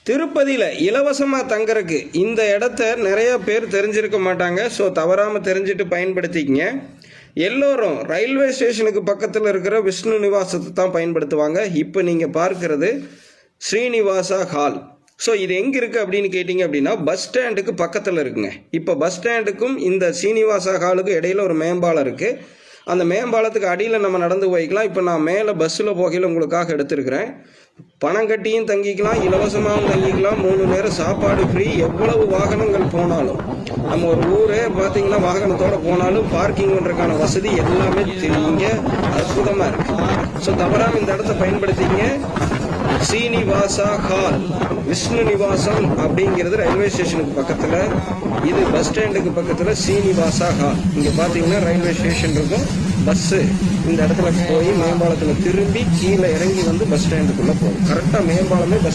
திருப்பதியில் இலவசமாக தங்கறதுக்கு இந்த இடத்த நிறைய பேர் தெரிஞ்சிருக்க மாட்டாங்க. ஸோ தவறாமல் தெரிஞ்சுட்டு பயன்படுத்திக்கங்க. எல்லோரும் ரயில்வே ஸ்டேஷனுக்கு பக்கத்தில் இருக்கிற விஷ்ணு நிவாசத்தை தான் பயன்படுத்துவாங்க. இப்போ நீங்கள் பார்க்கறது ஸ்ரீனிவாசா ஹால். ஸோ இது எங்கே இருக்குது அப்படின்னு கேட்டிங்க அப்படின்னா பஸ் ஸ்டாண்டுக்கு பக்கத்தில் இருக்குங்க. இப்போ பஸ் ஸ்டாண்டுக்கும் இந்த ஸ்ரீனிவாசா ஹாலுக்கும் இடையில ஒரு மேம்பாலம் இருக்குது. அந்த மேம்பாலத்துக்கு அடியில் நம்ம நடந்து போய்க்கலாம். இப்போ நான் மேலே பஸ்ஸில் போகையில் உங்களுக்காக எடுத்துருக்கிறேன். பணம் கட்டியும் தங்கிக்கலாம், இலவசமாகவும் தங்கிக்கலாம், 3 நேரம் சாப்பாடு ஃப்ரீ. எவ்வளவு வாகனங்கள் போனாலும் நம்ம ஒரு ஊரே பார்த்தீங்கன்னா வாகனத்தோடு போனாலும் பார்க்கிங் பண்ணுறதுக்கான வசதி எல்லாமே இங்கே அற்புதமாக இருக்குது. ஸோ தவறாமல் இந்த இடத்த பயன்படுத்திங்க. ஸ்ரீனிவாசா ஹால், விஷ்ணு நிவாசம் அப்படிங்கிறது ரயில்வே ஸ்டேஷனுக்கு பக்கத்தில், இது பஸ் ஸ்டாண்டுக்கு பக்கத்தில் ஸ்ரீனிவாசா ஹால். இங்கே பார்த்தீங்கன்னா ரயில்வே ஸ்டேஷன் இருக்கும். பஸ்ஸு இந்த இடத்துல போய் மேம்பாலத்தில் திரும்பி கீழே இறங்கி வந்து பஸ் ஸ்டாண்டுக்குள்ளே போகும். கரெக்டாக மேம்பாலமே பஸ்